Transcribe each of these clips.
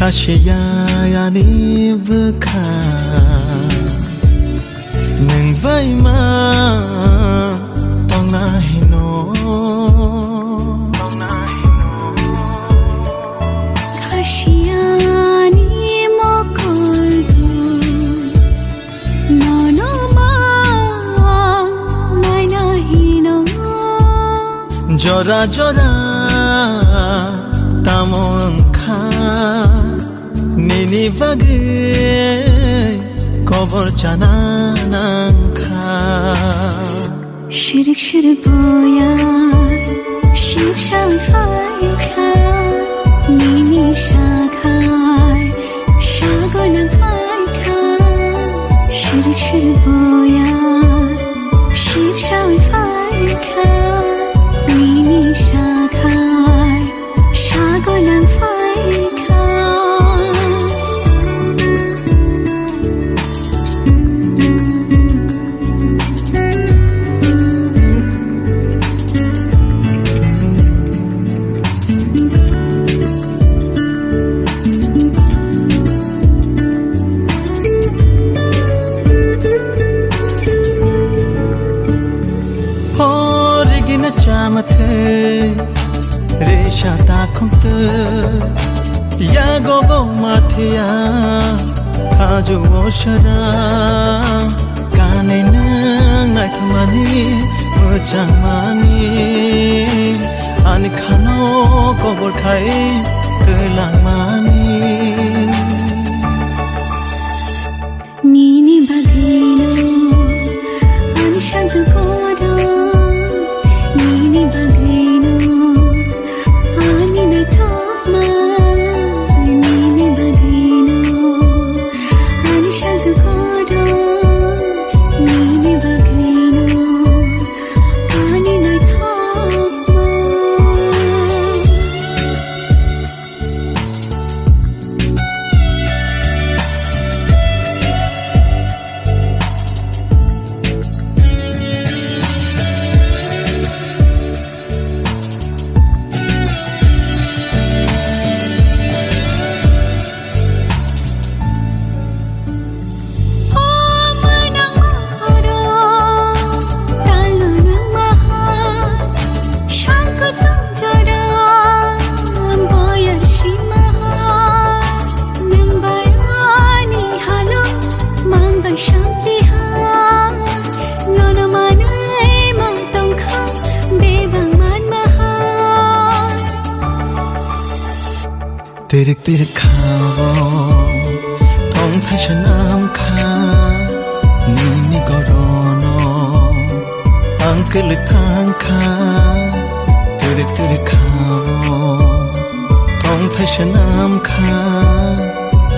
Khashia yani bkha Nang vai ma Tong na hino Khashia ni mokol No no ma Nai na hino Jora jora Tamong kha Nini bagai Kobor chana nang kha Shirik shirik boya Shirik shawi fai kha Nini shakai Shagolan fai kha Shirik shirik boya Shirik shawi fai kha Nini shakai Shagolan fai kha Resha ta không tư Ya go bo mathia Khaju oshara Kane nang nai thamani Mchang mani Ani khano kobor khai Kelang mani Nini bagino Ani shantu kodo Nini bagino Ani nai thokma Nini bagino Ani shantu kodo Nini bagino Ani nai thokma Tirik tirik khao Thong thai shanam kha Nini gorono Uncle thang kha Tirik tirik khao Thong thai shanam kha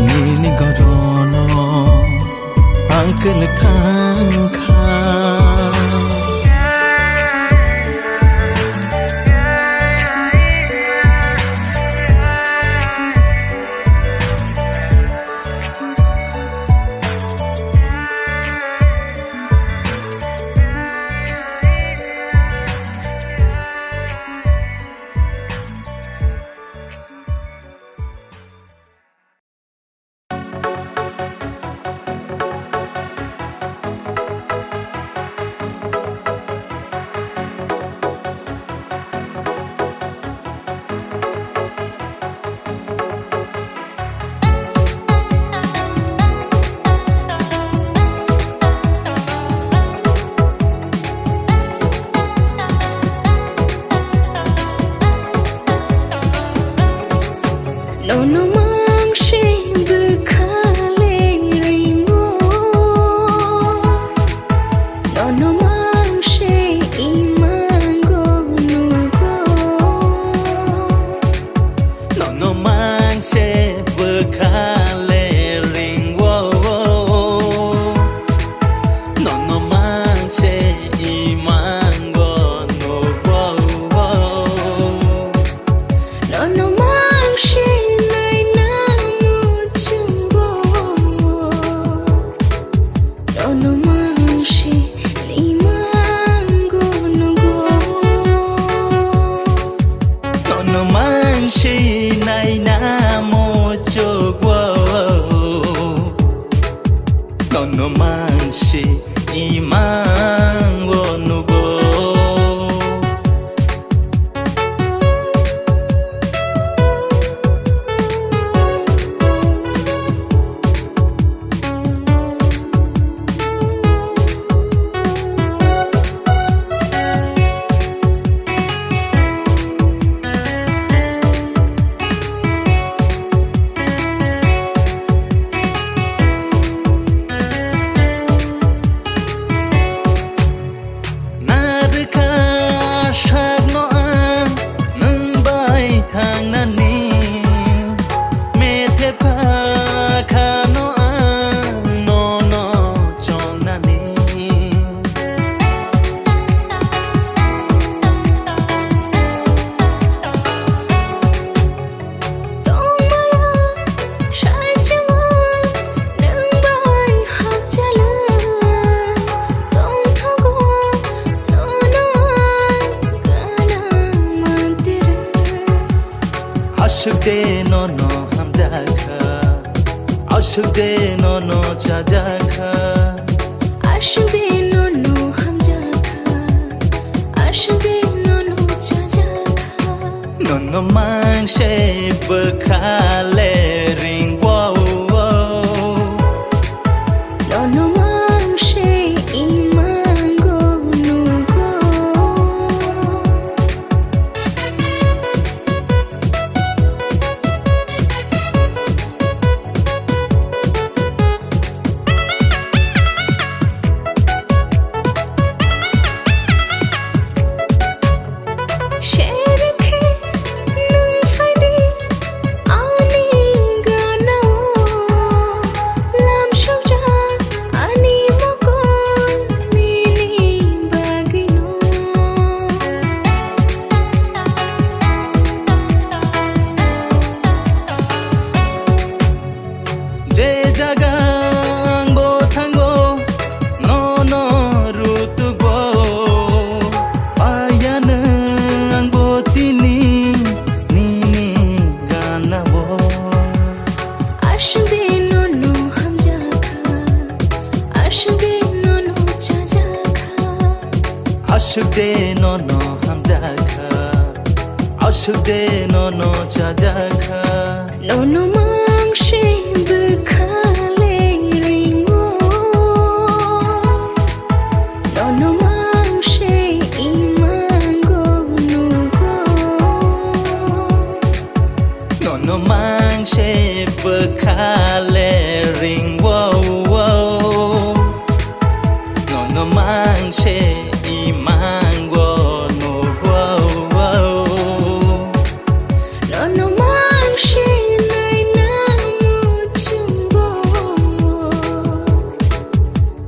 Nini gorono Uncle thang kha Ashukde no no chajaka Ashukde no no hamjaka Ashukde no no chajaka No no mang she bekhale ring wow No no mang she imango nugo Ashukde no no hamjaka Ashukde no no chajaka No no mang she bekhale ringo No no mang she imango nugo No no mang she bekhale ring wow No no mang she imango no wow No no mang she nai na mu chumbo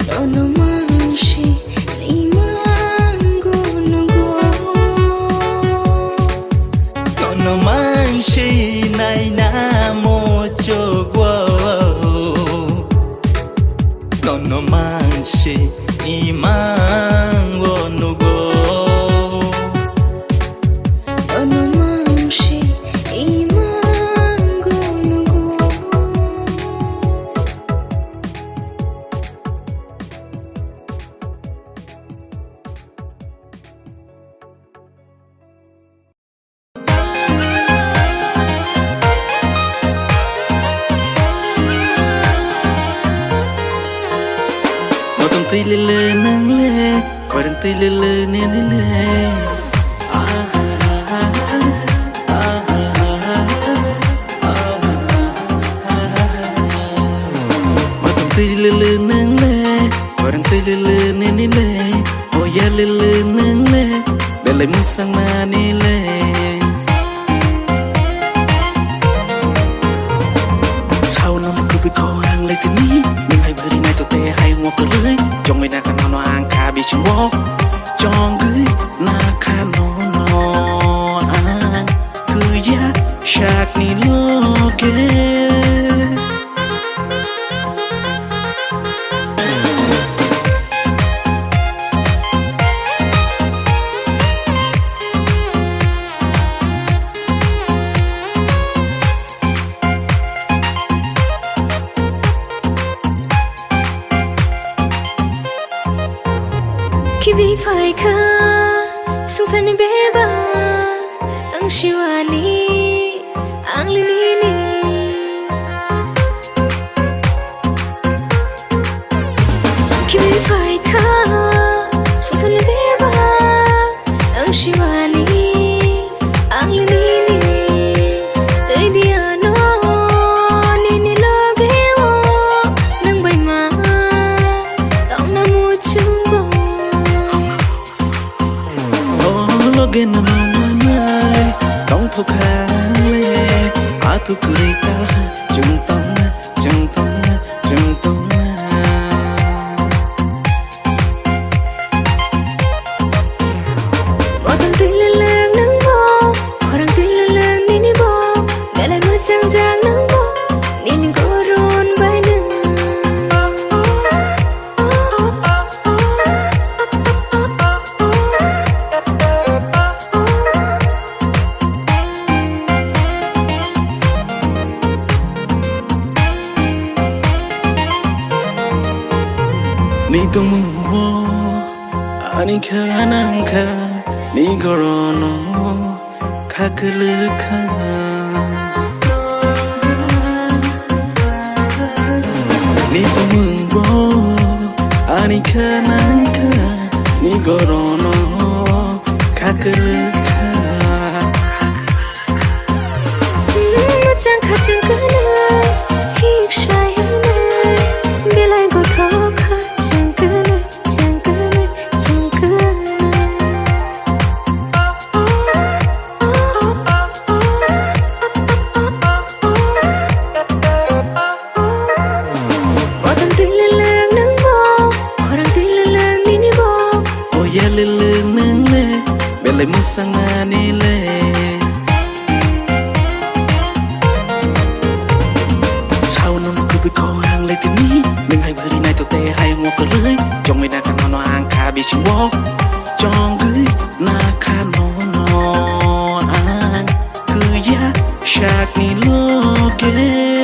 No no mang she imango nugo No no mang she nai na mo chok wow No no mang she imango no go No no mang she imango nugo Tì lê lê nâng lê coi đừng tì lê lê nê lê lê mà tầm tì lê lê nâng lê coi đừng tì lê lê nê lê lê oh yeah lê lê nâng lê để lại muốn sang mà nê lê sau năm cứ bị cô hàng lấy tình ý nhưng hay bữa đi này tôi tê hay ngọc cửa lưới cho người na khăn nó hàng khá bị chừng bó cho người na khăn nó hàng cứ ya sạc ni lo kê khi bị phải khờ sung sân bé ba ang shiwani ang linini khi bị phải khờ sung sân bé ba ang shiwani ang linini tới dia no nini lo geo nang bay ma tao na mu chung Logan na manay tông thuộc hàng lê á thu cười ta chừng tông bỏ tâm tư ni kamuwo ani kananka ni gorono kakalaka ni kamuwo ani kananka ni gorono kakalaka chẳng khát chẳng cứ nơi hít say nơi bilai go thao khát chẳng cứ nơi chẳng cứ nơi chẳng cứ bao tâm tình lên lên nắng bò khó đang tình lên lên mini bò oh yeah lên lên nắng lên bilai musang ani le bị cô hàng lấy tiếng ní mình hay bơi này tụi tê hay ngọc cờ lưới trong người na khăn nó hàng khá bị chim bó trong gửi na khăn nó hàng cứ ya sạc ni lo kê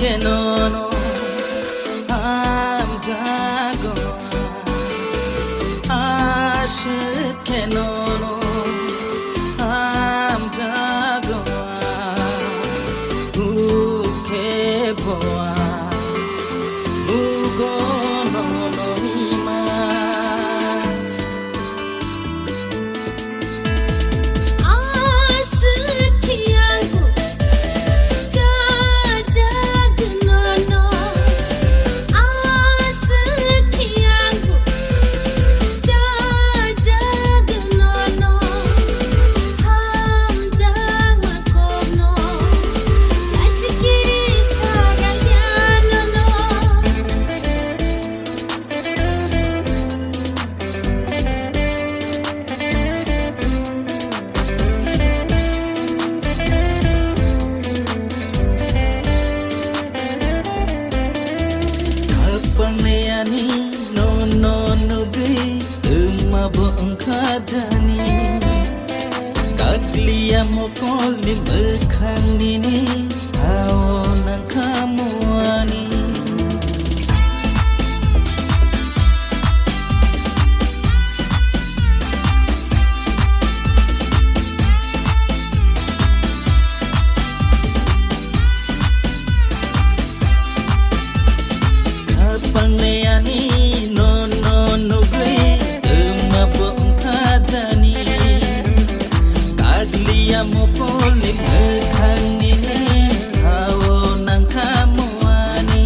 que no no amdago aşık que no no amdago uke boa ugo no no ima Kaglia mo poli mekhanini aonan kamuani kapanayani no no no gui mabong kadani Kaglia mo poli mekhanini aonan kamuani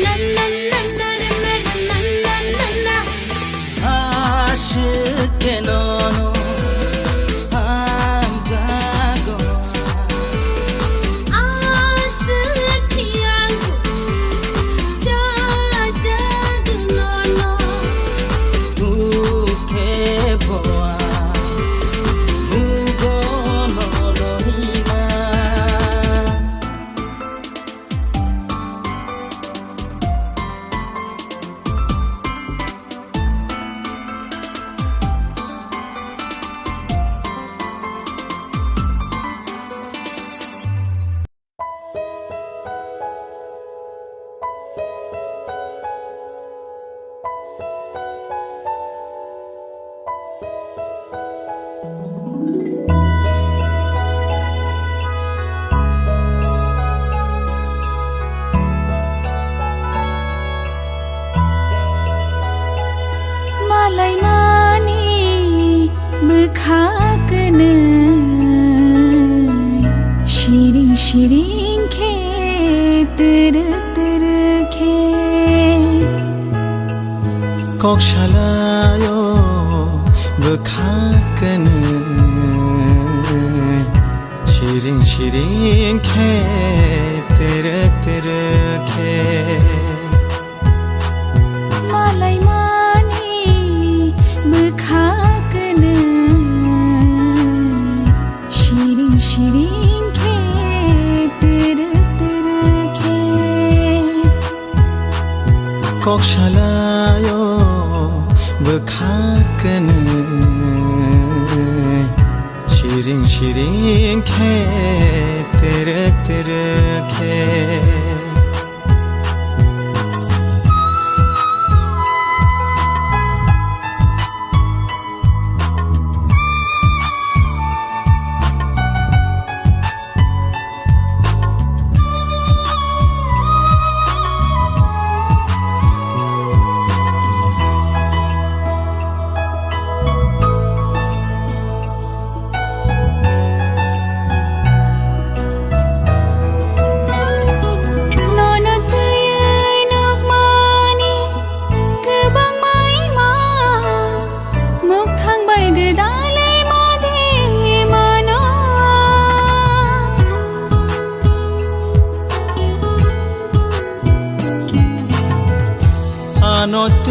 na na मोखाकनै शिरिं शिरिं खेत खे Kokshalayo Bukakane Shirin shirin ke tere ke Malai mani Bukakane Shirin shirin ke tere ke Kokshalayo Bukakane Shirin shirin ke tere ke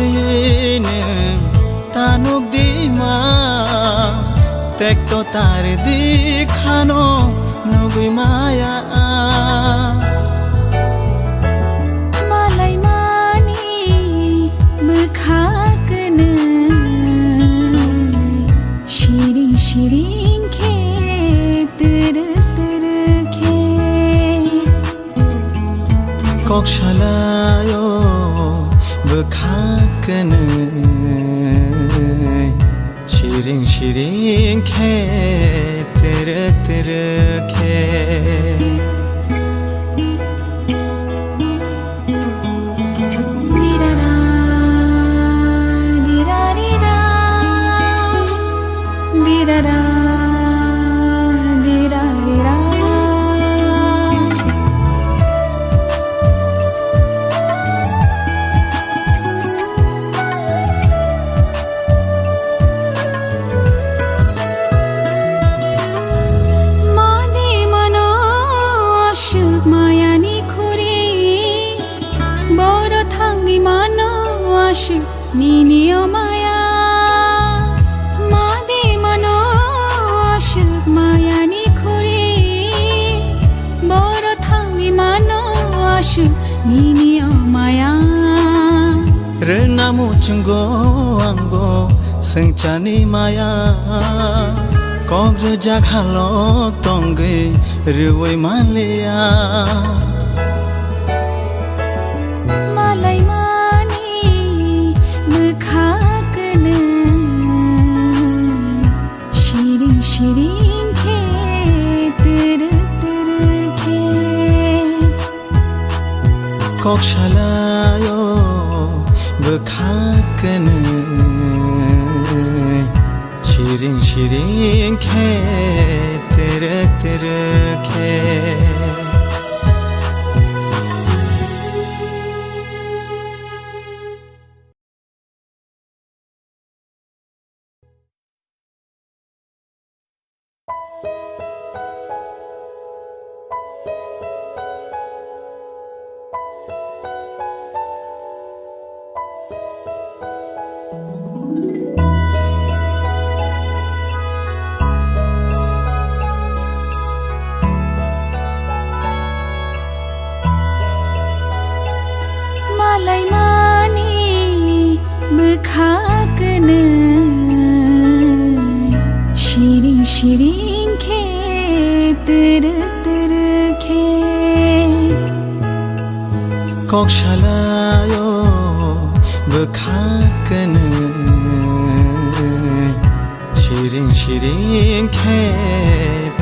Anotinim tanuk dima tekto tar dikhano nugui maya Malai mani Bukakane Shirin shirin खेत ke Kokshalayo Bukakane Shirin shirin ke tere ke Dirara dirarira Dirara dirarira Nini Maya Madi Mano Ashuk Maya ni Kuri Boro Thangi Mano Ashuk Nini Maya Rena muchungo angbo sengchani maya Kogru jakhalok tongi ruwai malia Malai Bukakane Shirin shirin खेत ke Kokshalayo Bukakane Shirin shirin ke tere ke Malai mani Bukakane Shirin shirin खेत ke Kokshalayo Bukakane Shirin shirin ke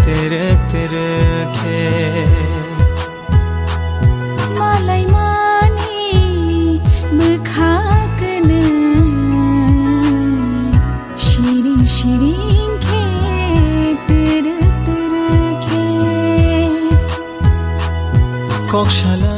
tere ke Malai mani Bukakane Shirin shirin khóc xa lạ